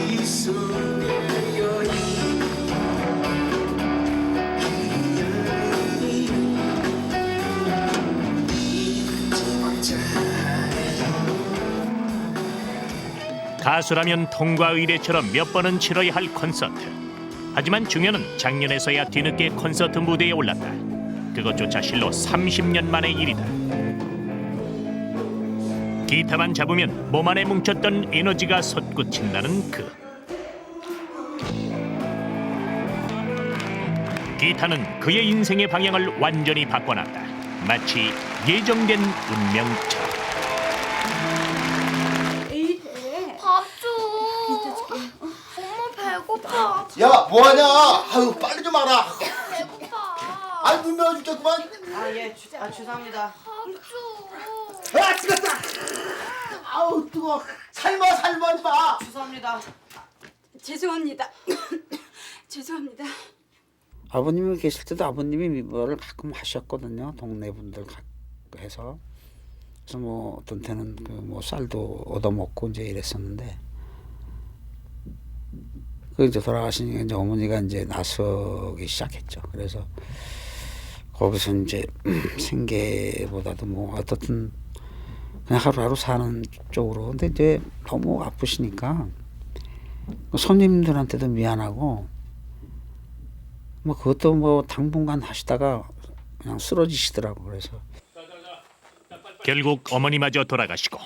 이 속의 여인 가수라면 통과 의례처럼 몇 번은 치러야 할 콘서트. 하지만 중현은 작년에서야 뒤늦게 콘서트 무대에 올랐다. 그것조차 실로 30년 만의 일이다. 기타만 잡으면 몸 안에 뭉쳤던 에너지가 솟구친다는 그. 기타는 그의 인생의 방향을 완전히 바꿔놨다. 마치 예정된 운명처럼. 밥 줘. 엄마 배고파. 야, 뭐하냐? 아유, 빨리 좀 와라. 배고파. 아이, 눈 매워 죽겠구만. 예, 죄송합니다. 밥 줘. 아, 뜨겁다. 아우, 뜨거워. 삶아, 임마. 죄송합니다. 죄송합니다. 죄송합니다. 아버님이 계실 때도 아버님이 미모를 가끔 하셨거든요. 동네 분들 해서. 그래서 뭐 어떤 때는 그 뭐 쌀도 얻어먹고 이제 이랬었는데, 그 이제 돌아가시니까 이제 어머니가 이제 나서기 시작했죠. 그래서 거기서 이제 생계보다도 뭐 어떻든 그냥 하루하루 사는 쪽으로. 근데 이제 너무 아프시니까 손님들한테도 미안하고, 뭐 그것도 뭐 당분간 하시다가 그냥 쓰러지시더라고. 그래서 결국 어머니마저 돌아가시고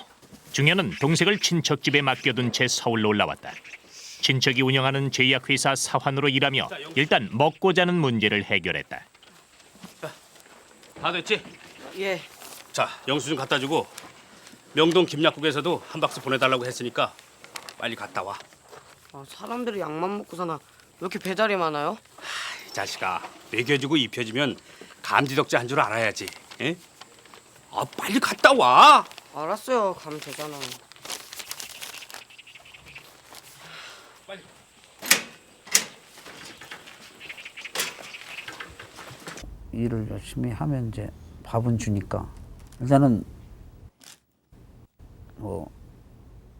중현은 동생을 친척 집에 맡겨둔 채 서울로 올라왔다. 친척이 운영하는 제약회사 사환으로 일하며 일단 먹고 자는 문제를 해결했다. 다 됐지? 예. 자, 영수증 갖다 주고 명동 김약국에서도 한 박스 보내달라고 했으니까 빨리 갔다 와. 사람들이 약만 먹고 사나 왜 이렇게 배달이 많아요? 이 자식아, 먹여주고 입혀주면 감지덕지 한 줄 알아야지. 에? 아, 빨리 갔다 와. 알았어요. 가면 되잖아. 일을 열심히 하면 이제 밥은 주니까 일단은 뭐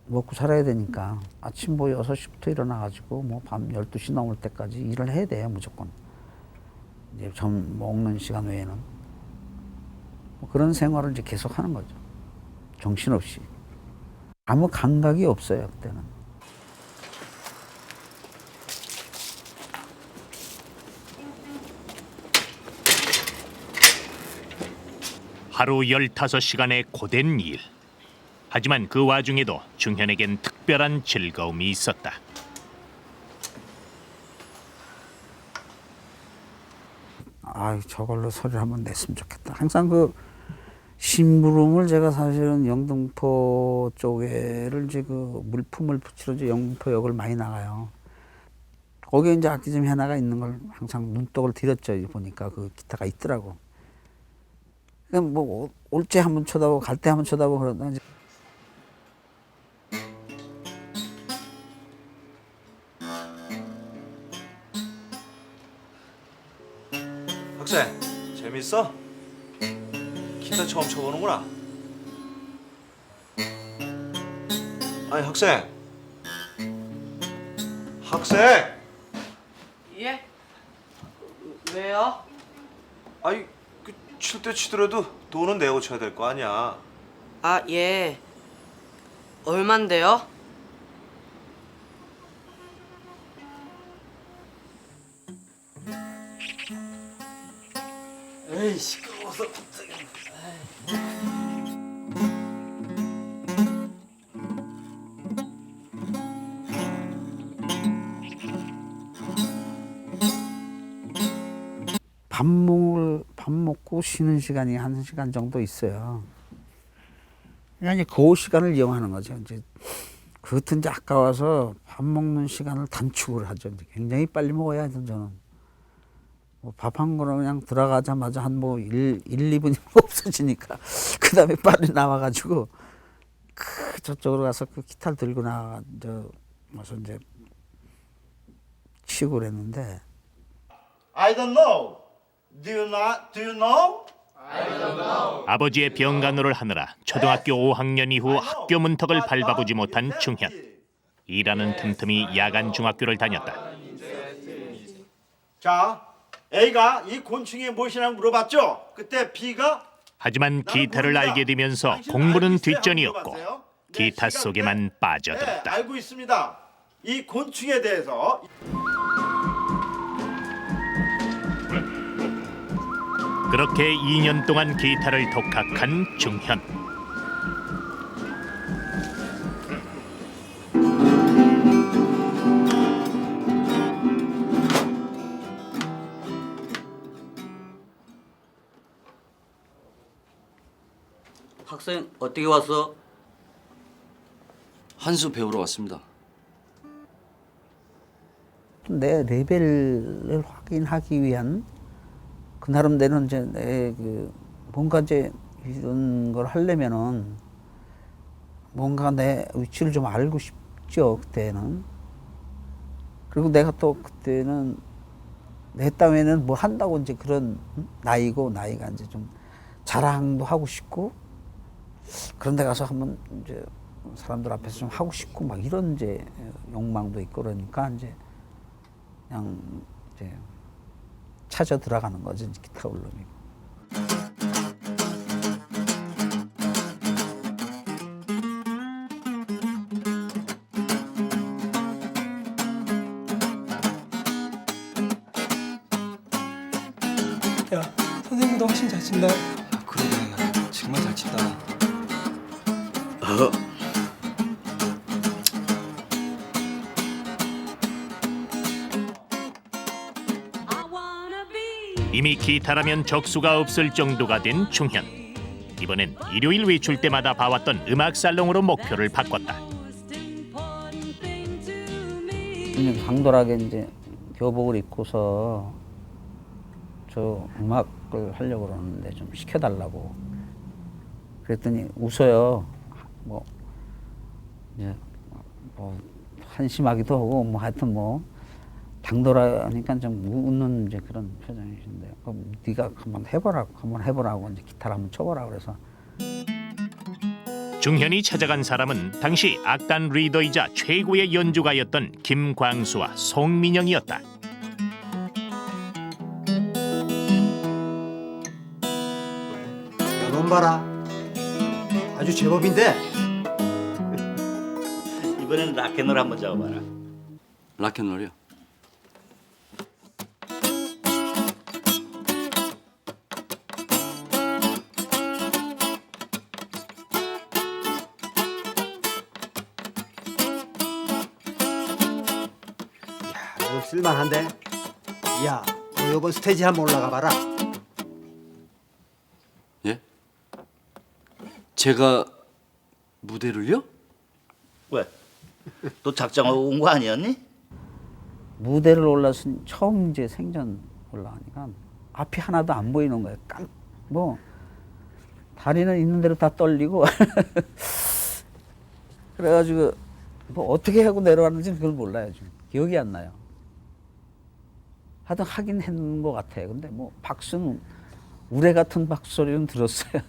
먹고 살아야 되니까 아침 뭐 6시부터 일어나가지고 뭐 밤 12시 넘을 때까지 일을 해야 돼요, 무조건. 이제 점 먹는 시간 외에는. 뭐 그런 생활을 이제 계속 하는 거죠. 정신없이. 아무 감각이 없어요, 그때는. 하루 15시간의 고된 일. 하지만 그 와중에도 중현에겐 특별한 즐거움이 있었다. 아, 저걸로 소리를 한번 냈으면 좋겠다. 항상 그 심부름을 제가 사실은 영등포 쪽에를 이제 그 물품을 붙이러 이제 영등포역을 많이 나가요. 거기에 이제 악기점 하나가 있는 걸 항상 눈독을 들였죠. 보니까 그 기타가 있더라고. 그냥 뭐 올 때 한번 쳐다보고 갈 때 한번 쳐다보고 그러다 이제 학생, 재밌어? 기타 처음 쳐보는구나. 아니, 학생. 학생! 예? 왜요? 아니, 칠 때 치더라도 돈은 내고 쳐야 될 거 아니야. 예. 얼만데요? 에이, 시끄러워서. 밥 먹고 쉬는 시간이 1시간 정도 있어요. 그러니까 이제 그 시간을 이용하는 거죠. 이제 그것도 이제 아까워서 밥 먹는 시간을 단축을 하죠. 이제 굉장히 빨리 먹어야 죠 저는. 뭐 밥 한 거는 그냥 들어가자마자 한 뭐 2분이면 없어지니까 그 다음에 빨리 나와가지고 저쪽으로 가서 그 기타를 들고 와서 이제 치고 그랬는데. I don't know. Do you know? 아버지의 병간호를 하느라 초등학교 5학년 이후 학교 문턱을 밟아보지 못한 중현. 일하는 틈틈이 야간 중학교를 다녔다. 자, A가 이 곤충이 무엇이냐고 물어봤죠? 그때 B가 하지만 기타를 알게 되면서 공부는 뒷전이었고 기타 속에만 네, 빠져들었다. 알고 있습니다. 이 곤충에 대해서 그렇게 2년 동안 기타를 독학한 중현. 학생 어떻게 왔어? 한 수 배우러 왔습니다. 내 레벨을 확인하기 위한 그 나름대로 이제 내 그 뭔가 이제 이런 걸 하려면은 뭔가 내 위치를 좀 알고 싶죠 그때는. 그리고 내가 또 그때는 내 땀에는 뭐 한다고 이제 그런 나이고 나이가 이제 좀 자랑도 하고 싶고 그런 데 가서 한번 이제 사람들 앞에서 좀 하고 싶고 막 이런 이제 욕망도 있고 그러니까 이제 그냥 이제 찾아 들어가는 거지 기타 울림이. 야, 선생님보다 훨씬 잘 친다. 그러게 정말 잘 친다. 이미 기타라면 적수가 없을 정도가 된 중현. 이번엔 일요일 외출 때마다 봐왔던 음악 살롱으로 목표를 바꿨다. 그냥 당돌하게 이제 교복을 입고서 저 음악을 하려고 그러는데 좀 시켜달라고. 그랬더니 웃어요. 뭐 이제 뭐 한심하기도 하고 뭐 하여튼 뭐 당돌하니까 좀 웃는 이제 그런 표정이신데요. 그럼 네가 한번 해보라고 이제 기타를 한번 쳐보라 그래서. 중현이 찾아간 사람은 당시 악단 리더이자 최고의 연주가였던 김광수와 송민영이었다. 야, 넌 봐라. 아주 제법인데. 이번엔 락앤롤 한번 잡아봐라. 락앤롤이요? 너 쓸만한데. 야, 너 이번 스테이지 한번 올라가 봐라. 예? 제가 무대를요? 왜? 너 작정하고 온 거 아니었니? 무대를 올라서 처음 이제 생전 올라가니까 앞이 하나도 안 보이는 거예요. 뭐 다리는 있는 대로 다 떨리고 그래가지고 뭐 어떻게 하고 내려왔는지는 그걸 몰라요. 지금 기억이 안 나요. 하여튼 하긴 했는 것 같아요. 근데 뭐 박수는 우레 같은 박수 소리는 들었어요.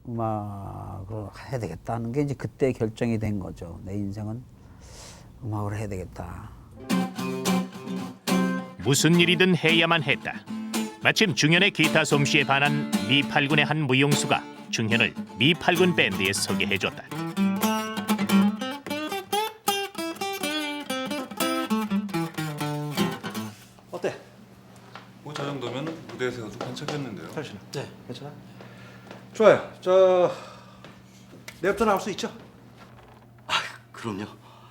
음악을 해야 되겠다는 게 이제 그때 결정이 된 거죠. 내 인생은 음악을 해야 되겠다. 무슨 일이든 해야만 했다. 마침 중현의 기타 솜씨에 반한 미팔군의 한 무용수가 중현을 미팔군 밴드에 소개해줬다. 어때? 뭐 저 정도면 무대에서도 반짝였는데요. 네, 괜찮아. 좋아요. 저 내일부터 나올 수 있죠? 그럼요.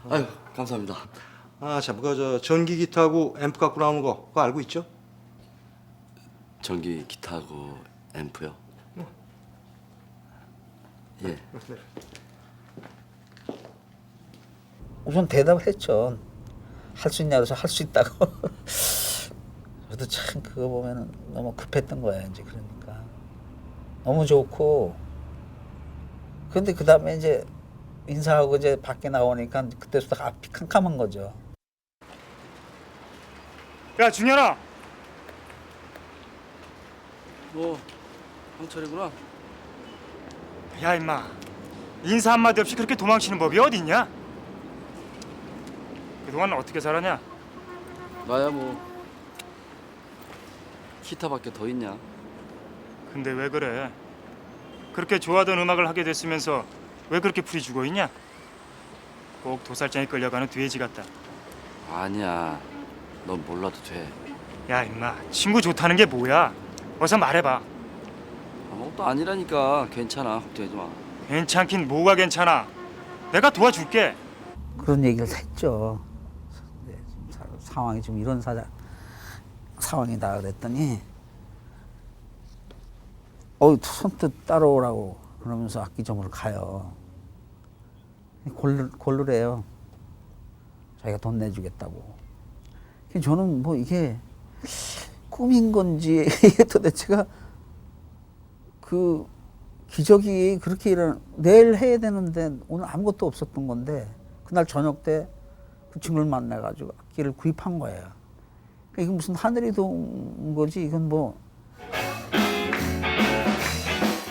아유 감사합니다. 아, 참, 저 전기 기타하고 앰프 갖고 나오는 거 그거 알고 있죠? 전기 기타하고 앰프요. 예. 우선 대답을 했죠. 할 수 있냐 그래서 할 수 있다고. 저도 참 그거 보면은 너무 급했던 거예요. 이제 그러니까 너무 좋고. 근데 그 다음에 이제 인사하고 이제 밖에 나오니까 그때부터 앞이 캄캄한 거죠. 야, 중현아. 뭐 형철이구나. 야 임마, 인사 한마디 없이 그렇게 도망치는 법이 어딨냐? 그동안 어떻게 살았냐? 나야 뭐 기타밖에 더 있냐? 근데 왜 그래? 그렇게 좋아하던 음악을 하게 됐으면서 왜 그렇게 풀이 죽어 있냐? 꼭 도살장에 끌려가는 돼지 같다. 아니야. 넌 몰라도 돼. 야 임마, 친구 좋다는 게 뭐야? 어서 말해봐. 아무것도 아니라니까. 괜찮아. 걱정하지 마. 괜찮긴 뭐가 괜찮아? 내가 도와줄게. 그런 얘기를 했죠. 네, 지금 상황이 좀 이런 상황이다 그랬더니 선뜻 따라오라고 그러면서 악기점으로 가요. 골르래요. 자기가 돈 내주겠다고. 저는 뭐 이게 꿈인 건지 이게 도대체가 그 기적이 그렇게 내일 해야 되는데 오늘 아무것도 없었던 건데 그날 저녁 때 그 친구를 만나가지고 악기를 구입한 거예요. 그러니까 이건 무슨 하늘이 도운 거지 이건 뭐.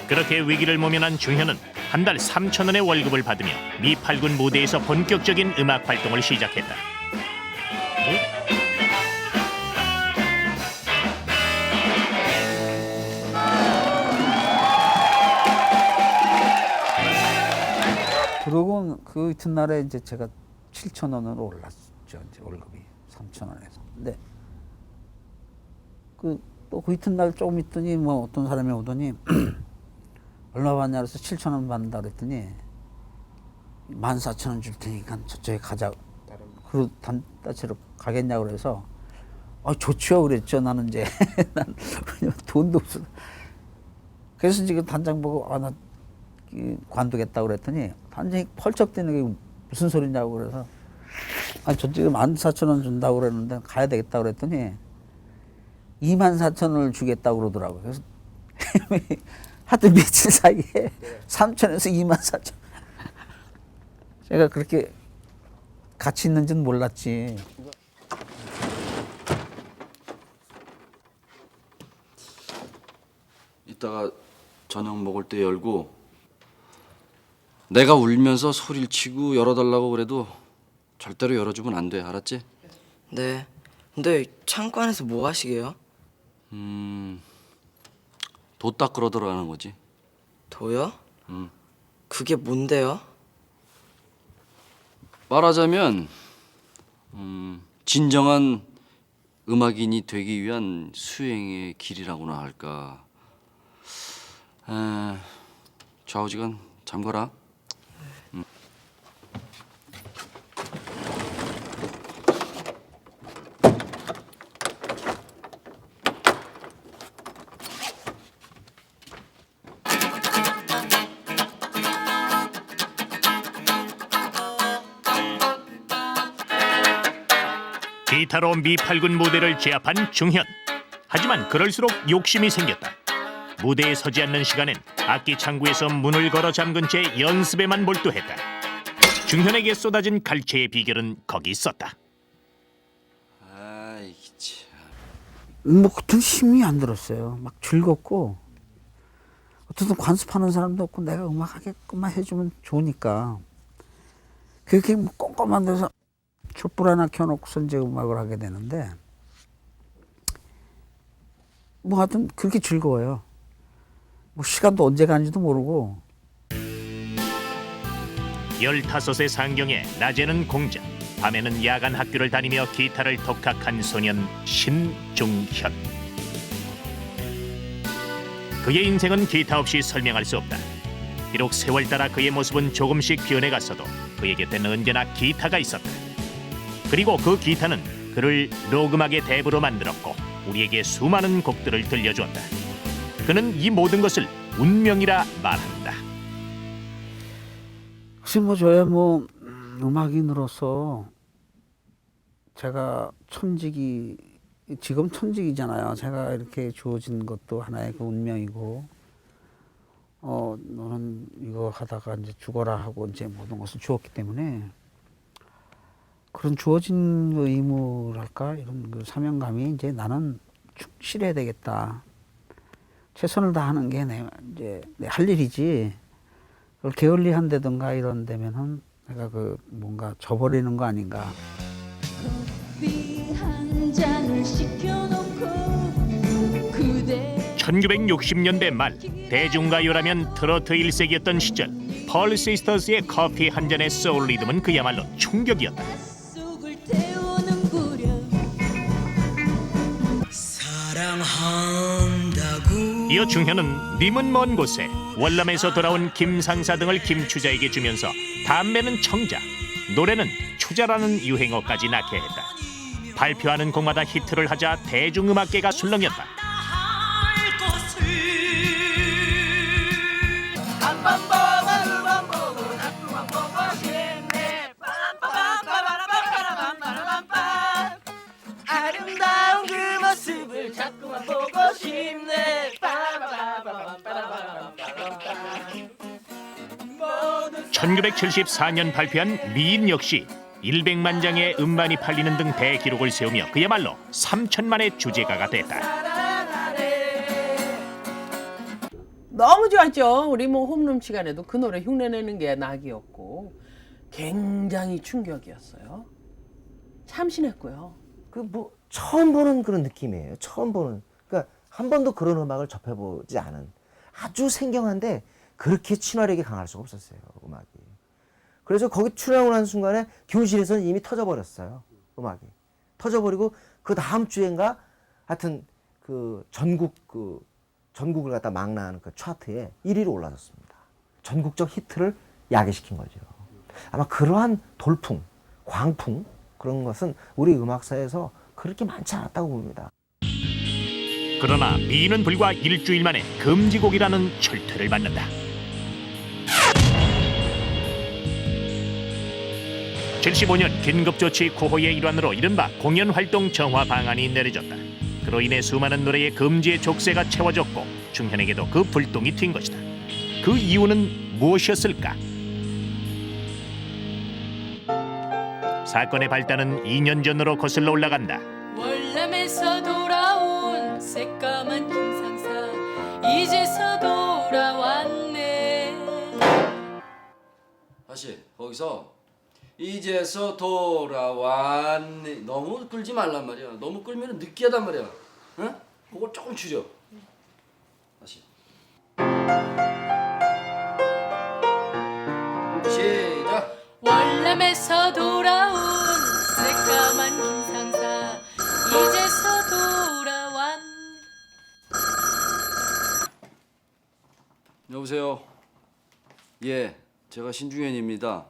그렇게 위기를 모면한 중현은 한 달 3,000원의 월급을 받으며 미팔군 무대에서 본격적인 음악 활동을 시작했다. 그러고 그 이튿날에 이제 제가 7,000원으로 올랐죠. 이제 월급이 3,000원에서. 근데 또 그 이튿날 조금 있더니 뭐 어떤 사람이 오더니 얼마 받냐 그래서 7,000원 받는다 그랬더니 14,000원 줄 테니까 저쪽에 가자. 그리고 단따치로 가겠냐고 그래서 좋죠 그랬죠. 나는 이제 난 돈도 없어. 그래서 지금 단장 보고 나 관두겠다고 그랬더니 단장이 펄쩍 뛰는 게 무슨 소리냐고 그래서 저 지금 14,000원 준다고 그랬는데 가야 되겠다고 그랬더니 24,000원을 주겠다고 그러더라고요. 그래서 하여튼 며칠 사이에 3,000원에서 24,000원. 제가 그렇게 가치 있는지는 몰랐지. 이따가 저녁 먹을 때 열고 내가 울면서 소리를 치고 열어달라고 그래도 절대로 열어주면 안 돼. 알았지? 네. 근데 창고 안에서 뭐 하시게요? 도 닦으러 들어가는 거지. 도요? 그게 뭔데요? 말하자면 진정한 음악인이 되기 위한 수행의 길이라고나 할까. 좌우지간 잠궈라. 기타로 미팔군 무대를 제압한 중현. 하지만 그럴수록 욕심이 생겼다. 무대에 서지 않는 시간엔 악기 창구에서 문을 걸어 잠근 채 연습에만 몰두했다. 중현에게 쏟아진 갈채의 비결은 거기 있었다. 아이 참. 뭐 그땐 힘이 안 들었어요. 막 즐겁고 어쨌든 관습하는 사람도 없고 내가 음악하게끔만 해주면 좋으니까 그렇게 뭐 꼼꼼한 데서 촛불 하나 켜놓고서 이제 음악을 하게 되는데 뭐 하여튼 그렇게 즐거워요. 뭐 시간도 언제 가는지도 모르고. 15의 상경에 낮에는 공장, 밤에는 야간 학교를 다니며 기타를 독학한 소년 신중현. 그의 인생은 기타 없이 설명할 수 없다. 비록 세월 따라 그의 모습은 조금씩 변해갔어도 그의 곁엔 언제나 기타가 있었다. 그리고 그 기타는 그를 녹음악의 대부로 만들었고 우리에게 수많은 곡들을 들려주었다. 그는 이 모든 것을 운명이라 말한다. 혹시 뭐 저야 뭐 음악인으로서 제가 지금 천직이잖아요. 제가 이렇게 주어진 것도 하나의 그 운명이고 너는 이거 하다가 이제 죽어라 하고 이제 모든 것을 주었기 때문에 그런 주어진 그 의무랄까 이런 그 사명감이 이제 나는 충실해야 되겠다. 최선을 다하는 게 이제 내 할 일이지. 그걸 게을리한다든가 이런 데면은 내가 그 뭔가 저버리는 거 아닌가. 커피 한 잔을 시켜놓고 그대 1960년대 말 대중가요라면 트로트 일색이었던 시절 펄 시스터스의 커피 한 잔의 소울 리듬은 그야말로 충격이었다. 속을 태우는구려 이어 중현은 님은 먼 곳에 월남에서 돌아온 김상사 등을 김추자에게 주면서 담배는 청자, 노래는 추자라는 유행어까지 낳게 했다. 발표하는 곡마다 히트를 하자 대중음악계가 술렁였다. 아름다운 그 모습을 자꾸만 보고 싶네. 1974년 발표한 미인 역시 100만 장의 음반이 팔리는 등 대기록을 세우며 그야말로 3천만의 주제가가 됐다. 너무 좋았죠. 우리 뭐 홈룸 시간에도 그 노래 흉내내는 게 낙이었고 굉장히 충격이었어요. 참신했고요. 그 뭐 처음 보는 그런 느낌이에요. 처음 보는. 그러니까 한 번도 그런 음악을 접해보지 않은 아주 생경한데 그렇게 친화력이 강할 수가 없었어요. 음악이. 그래서 거기 출연을 한 순간에 교실에서는 이미 터져버렸어요. 음악이. 터져버리고 그 다음 주엔가 하여튼 그 전국을 갖다 망라하는 그 차트에 1위로 올라섰습니다. 전국적 히트를 야기시킨 거죠. 아마 그러한 돌풍, 광풍 그런 것은 우리 음악사에서 그렇게 많지 않았다고 봅니다. 그러나 미인은 불과 일주일 만에 금지곡이라는 철퇴를 받는다. 75년 긴급조치 9호의 일환으로 이른바 공연활동 정화 방안이 내려졌다. 그로 인해 수많은 노래의 금지의 족쇄가 채워졌고 중현에게도 그 불똥이 튄 것이다. 그 이유는 무엇이었을까? 사건의 발단은 2년 전으로 거슬러 올라간다. 월남에서 돌아온 새까만 김상사 이제서 돌아왔네. 다시 거기서 이제서 돌아왔네. 너무 끌지 말란 말이야. 너무 끌면 느끼하단 말이야. 응? 그걸 조금 줄여. 다시. 시작. 월남에서 돌아온 새까만 김상사 이제서 돌아왔네. 여보세요. 예, 제가 신중현입니다.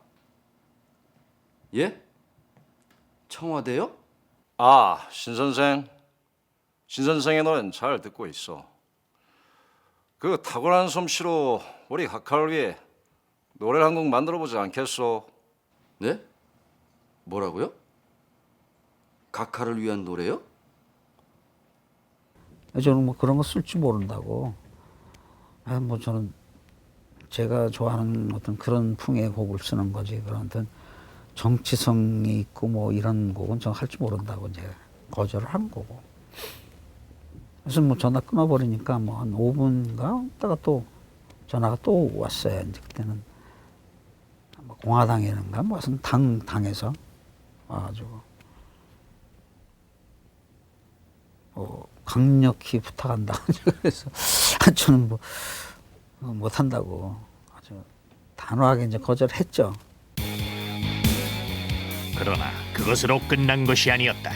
예? 청와대요? 아, 신 선생. 신 선생의 노래는 잘 듣고 있어. 그 탁월한 솜씨로 우리 각하를 위해 노래를 한 곡 만들어 보지 않겠소? 네? 뭐라고요? 각하를 위한 노래요? 저는 뭐 그런 거 쓸 줄 모른다고. 뭐 저는 제가 좋아하는 어떤 그런 풍의 곡을 쓰는 거지. 그런 어떤 정치성이 있고 뭐 이런 곡은 저 할 줄 모른다고 이제 거절을 한 거고. 그래서 뭐 전화 끊어버리니까 뭐 한 5분가 있다가 또 전화가 또 왔어요. 이제 그때는 뭐 공화당이란가 무슨 당에서 와가지고 강력히 부탁한다. 그래서 저는 뭐 못한다고 아주 단호하게 이제 거절했죠. 그러나 그것으로 끝난 것이 아니었다.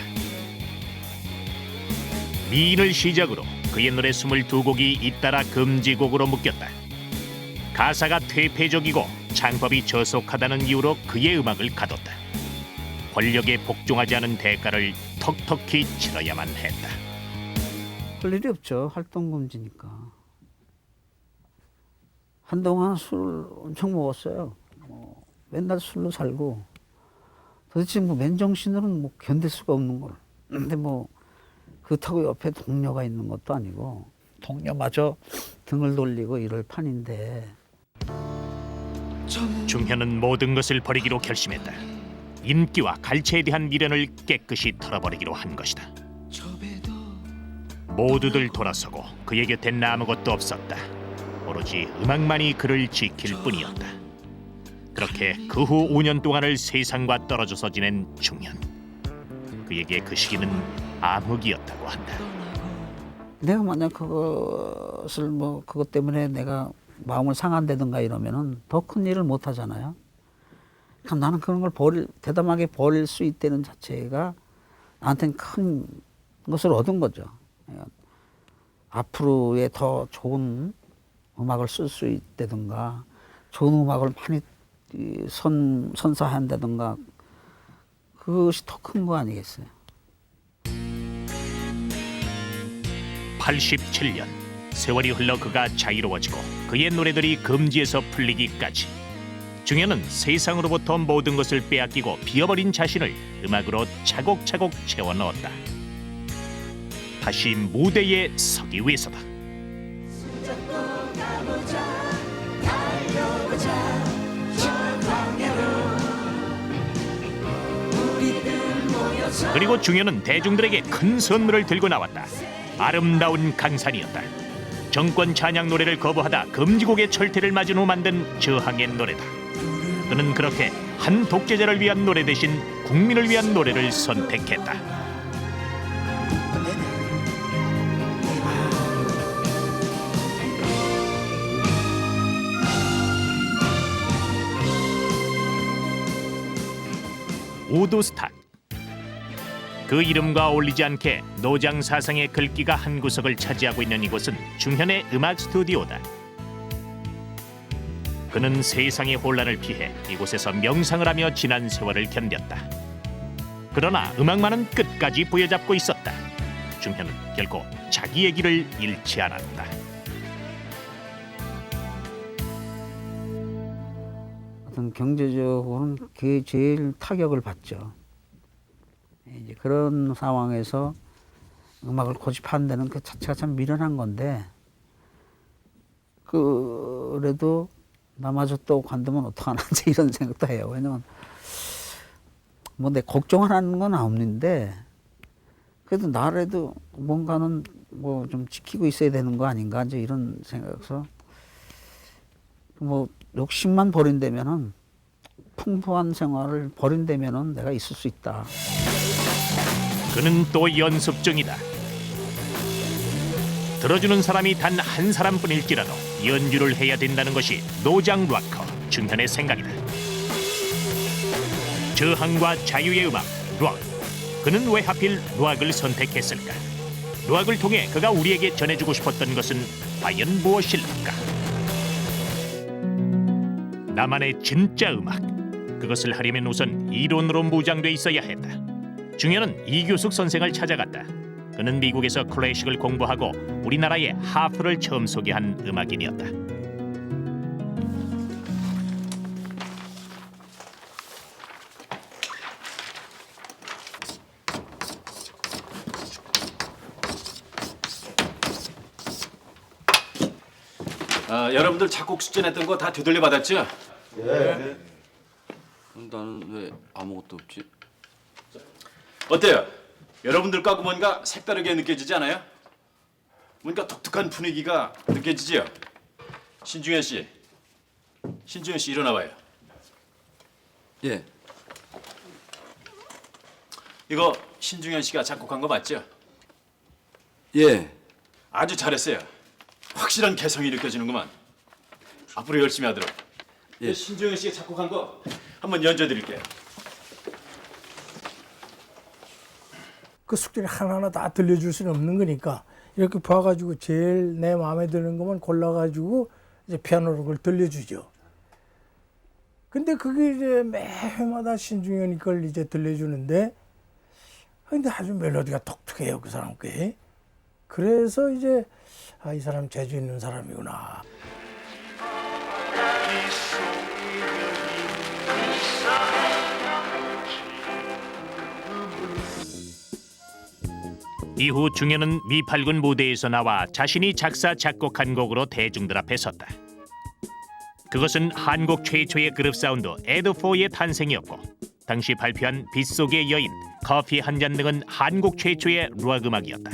미인을 시작으로 그의 노래 22곡이 잇따라 금지곡으로 묶였다. 가사가 퇴폐적이고 창법이 저속하다는 이유로 그의 음악을 가뒀다. 권력에 복종하지 않은 대가를 턱턱히 치러야만 했다. 할 일이 없죠. 활동금지니까. 한동안 술 엄청 먹었어요. 맨날 술로 살고 도대체 뭐 맨정신으로는 뭐 견딜 수가 없는 걸. 근데 뭐 그렇다고 옆에 동료가 있는 것도 아니고 동료마저 등을 돌리고 이럴 판인데. 중현은 모든 것을 버리기로 결심했다. 인기와 갈채에 대한 미련을 깨끗이 털어버리기로 한 것이다. 모두들 돌아서고 그의 곁엔 아무것도 없었다. 오로지 음악만이 그를 지킬 뿐이었다. 그렇게 그 후 5년 동안을 세상과 떨어져서 지낸 중현. 그에게 그 시기는 암흑이었다고 한다. 내가 만약 그것을 뭐 그것 때문에 내가 마음을 상한다든가 이러면은 더 큰 일을 못 하잖아요. 그러니까 나는 그런 걸 대담하게 버릴 수 있다는 자체가 나한테는 큰 것을 얻은 거죠. 앞으로의 더 좋은 음악을 쓸 수 있다든가 좋은 음악을 많이 선사한다든가 그것이 더 큰 거 아니겠어요? 87년 세월이 흘러 그가 자유로워지고 그의 노래들이 금지에서 풀리기까지 중현은 세상으로부터 모든 것을 빼앗기고 비어버린 자신을 음악으로 차곡차곡 채워 넣었다. 다시 무대에 서기 위해서다. 그리고 중현은 대중들에게 큰 선물을 들고 나왔다. 아름다운 강산이었다. 정권 찬양 노래를 거부하다 금지곡의 철퇴를 맞은 후 만든 저항의 노래다. 그는 그렇게 한 독재자를 위한 노래 대신 국민을 위한 노래를 선택했다. 우드스탁. 그 이름과 어울리지 않게 노장 사상의 글귀가 한 구석을 차지하고 있는 이곳은 중현의 음악 스튜디오다. 그는 세상의 혼란을 피해 이곳에서 명상을 하며 지난 세월을 견뎠다. 그러나 음악만은 끝까지 부여잡고 있었다. 중현은 결코 자기의 길을 잃지 않았다. 어떤 경제적으로는 그게 제일 타격을 받죠. 이제 그런 상황에서 음악을 고집하는 데는 그 자체가 참 미련한 건데 그래도 나마저 또 관두면 어떡하나 이런 생각도 해요. 왜냐면 뭐 내 걱정하는 건 없는데 그래도 나라도 뭔가는 뭐 좀 지키고 있어야 되는 거 아닌가 이제 이런 생각에서 뭐 욕심만 버린다면은 풍부한 생활을 버린다면은 내가 있을 수 있다. 그는 또 연습 중이다. 들어주는 사람이 단 한 사람뿐일지라도 연주를 해야 된다는 것이 노장 락커 중현의 생각이다. 저항과 자유의 음악, 락. 그는 왜 하필 락을 선택했을까? 락을 통해 그가 우리에게 전해주고 싶었던 것은 과연 무엇일까? 나만의 진짜 음악. 그것을 하려면 우선 이론으로 무장돼 있어야 했다. 중현은 이규숙 선생을 찾아갔다. 그는 미국에서 클래식을 공부하고 우리나라에 하프를 처음 소개한 음악인이었다. 여러분들 작곡 수전했던 거 다 되돌려 받았죠? 네. 나는 왜 아무것도 없지? 어때요? 여러분들과 뭔가 색다르게 느껴지지 않아요? 뭔가 독특한 분위기가 느껴지지요? 신중현 씨 일어나봐요. 예. 이거 신중현 씨가 작곡한 거 맞죠? 예. 아주 잘했어요. 확실한 개성이 느껴지는구만. 앞으로 열심히 하도록. 예. 신중현 씨가 작곡한 거 한번 연주해드릴게요. 그 숙제를 하나하나 다 들려줄 수는 없는 거니까 이렇게 봐가지고 제일 내 마음에 드는 것만 골라가지고 이제 피아노로 그걸 들려주죠. 근데 그게 이제 매 회마다 신중현이 걸 이제 들려주는데 근데 아주 멜로디가 독특해요, 그 사람 께. 그래서 이제 이 사람 재주 있는 사람이구나. 이후 중현은 미팔군 무대에서 나와 자신이 작사 작곡한 곡으로 대중들 앞에 섰다. 그것은 한국 최초의 그룹 사운드 에드4의 탄생이었고 당시 발표한 빗속의 여인, 커피 한 잔 등은 한국 최초의 락 음악이었다.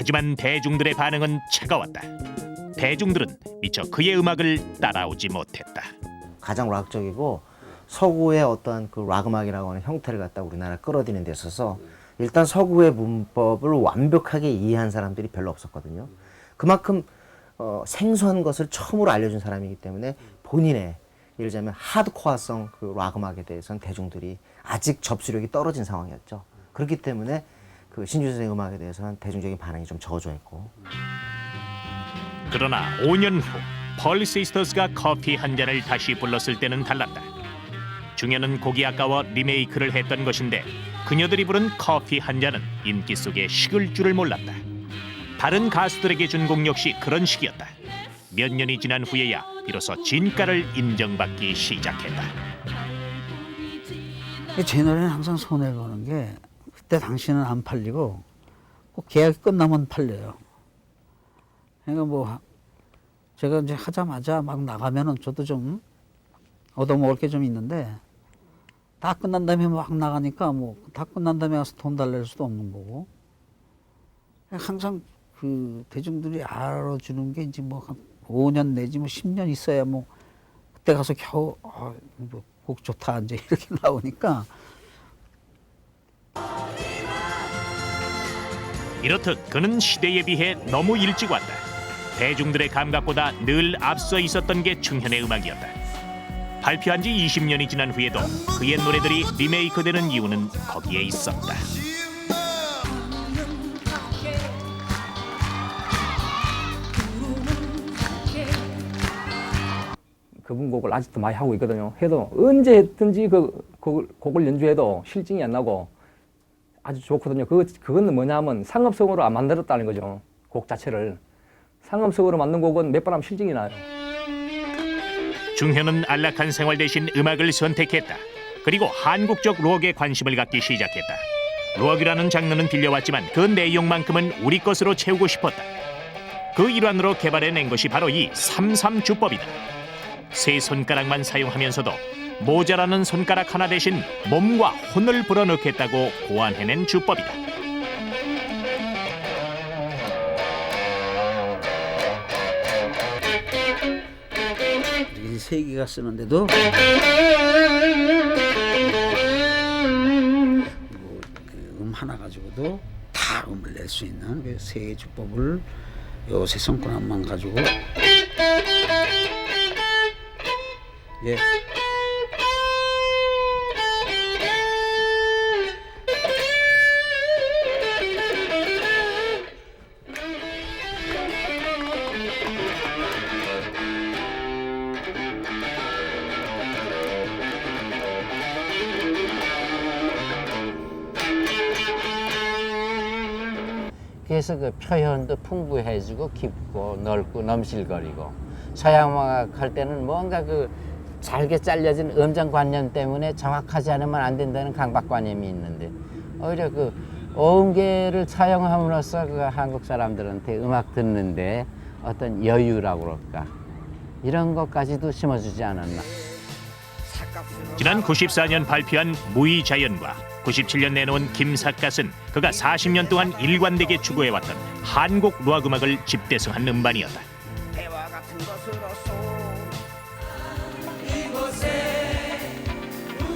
하지만 대중들의 반응은 차가웠다. 대중들은 미처 그의 음악을 따라오지 못했다. 가장 락적이고 서구의 어떤 그 락 음악이라고 하는 형태를 갖다 우리나라 끌어들이는 데 있어서 일단 서구의 문법을 완벽하게 이해한 사람들이 별로 없었거든요. 그만큼 생소한 것을 처음으로 알려준 사람이기 때문에 본인의 예를 들자면 하드코어성 그 락 음악에 대해서는 대중들이 아직 접수력이 떨어진 상황이었죠. 그렇기 때문에 그 신주 선생 음악에 대해서는 대중적인 반응이 좀 저조했고. 그러나 5년 후 펄 시스터스가 커피 한 잔을 다시 불렀을 때는 달랐다. 중현은 곡이 아까워 리메이크를 했던 것인데 그녀들이 부른 커피 한 잔은 인기 속에 식을 줄을 몰랐다. 다른 가수들에게 준 곡 역시 그런 식이었다. 몇 년이 지난 후에야 비로소 진가를 인정받기 시작했다. 제 노래는 항상 손해보는 게 그때 당시는 안 팔리고 꼭 계약이 끝나면 팔려요. 그러니까 뭐 제가 이제 하자마자 막 나가면은 저도 좀 얻어먹을 게 좀 있는데 다 끝난 다음에 막 나가니까 뭐 다 끝난 다음에 와서 돈 달랠 수도 없는 거고 항상 그 대중들이 알아주는 게 이제 뭐 한 5년 내지 뭐 10년 있어야 뭐 그때 가서 겨우 뭐 곡 좋다 이제 이렇게 나오니까. 이렇듯 그는 시대에 비해 너무 일찍 왔다. 대중들의 감각보다 늘 앞서 있었던 게 중현의 음악이었다. 발표한 지 20년이 지난 후에도 그의 노래들이 리메이크되는 이유는 거기에 있었다. 그분 곡을 아직도 많이 하고 있거든요. 해도 언제 했든지 그 곡을 연주해도 실증이 안 나고 아주 좋거든요. 그건 뭐냐면 상업성으로 안 만들었다는 거죠. 곡 자체를. 상업성으로 만든 곡은 몇 번 하면 실증이 나요. 중현은 안락한 생활 대신 음악을 선택했다. 그리고 한국적 록에 관심을 갖기 시작했다. 록이라는 장르는 빌려왔지만 그 내용만큼은 우리 것으로 채우고 싶었다. 그 일환으로 개발해낸 것이 바로 이 33주법이다. 세 손가락만 사용하면서도 모자라는 손가락 하나 대신 몸과 혼을 불어넣겠다고 고안해낸 주법이다. 이렇게 세 개가 쓰는데도 뭐 하나 가지고도 다 음을 낼 수 있는 그 세 개의 주법을 요 세 손가락만 가지고 예. 그래서 그 표현도 풍부해지고 깊고 넓고 넘실거리고 서양음악 할 때는 뭔가 그 잘게 잘려진 음정관념 때문에 정확하지 않으면 안 된다는 강박관념이 있는데 오히려 그 어음계를 사용함으로써 그 한국 사람들한테 음악 듣는데 어떤 여유라고 그럴까 이런 것까지도 심어주지 않았나. 지난 94년 발표한 무의자연과 97년 내놓은 김삿갓은 그가 40년 동안 일관되게 추구해왔던 한국 록 음악을 집대성한 음반이었다.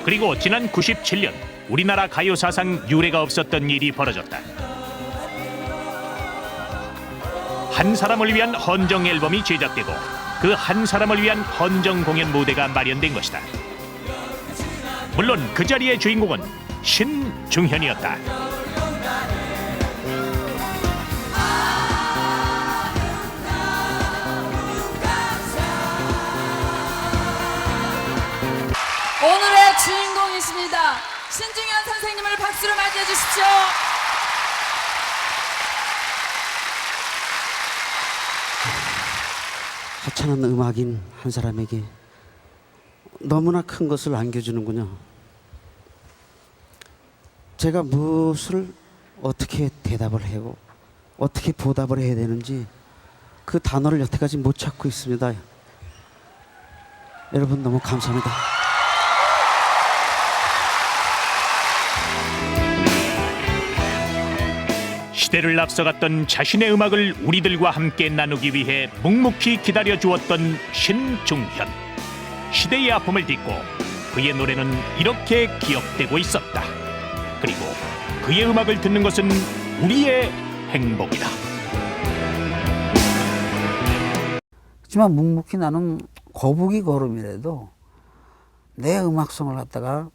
그리고 지난 97년 우리나라 가요 사상 유례가 없었던 일이 벌어졌다. 한 사람을 위한 헌정 앨범이 제작되고 그 한 사람을 위한 헌정 공연 무대가 마련된 것이다. 물론 그 자리의 주인공은 신중현이었다. 오늘의 주인공이십니다. 신중현 선생님을 박수로 맞이해 주십시오. 하찮은 음악인 한 사람에게 너무나 큰 것을 안겨주는군요. 제가 무엇을 어떻게 대답을 하고 어떻게 보답을 해야 되는지 그 단어를 여태까지 못 찾고 있습니다. 여러분 너무 감사합니다. 때를 앞서갔던 자신의 음악을 우리들과 함께 나누기 위해 묵묵히 기다려 주었던 신중현. 시대의 아픔을 딛고 그의 노래는 이렇게 기억되고 있었다. 그리고 그의 음악을 듣는 것은 우리의 행복이다. 하지만 묵묵히 나는 거북이 걸음이라도 내 음악성을 갖다가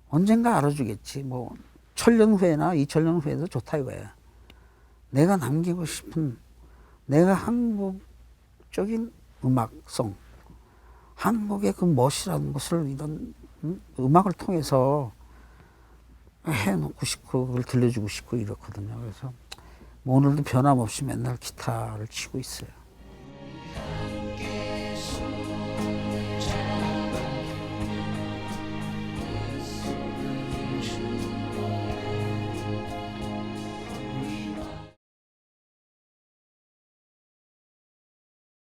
언젠가 알아주겠지. 뭐 1000년 후에나 2000년 후에도 좋다 이거야. 내가 남기고 싶은 내가 한국적인 음악성, 한국의 그 멋이라는 것을 이런 음악을 통해서 해놓고 싶고 그걸 들려주고 싶고 이렇거든요. 그래서 뭐 오늘도 변함없이 맨날 기타를 치고 있어요.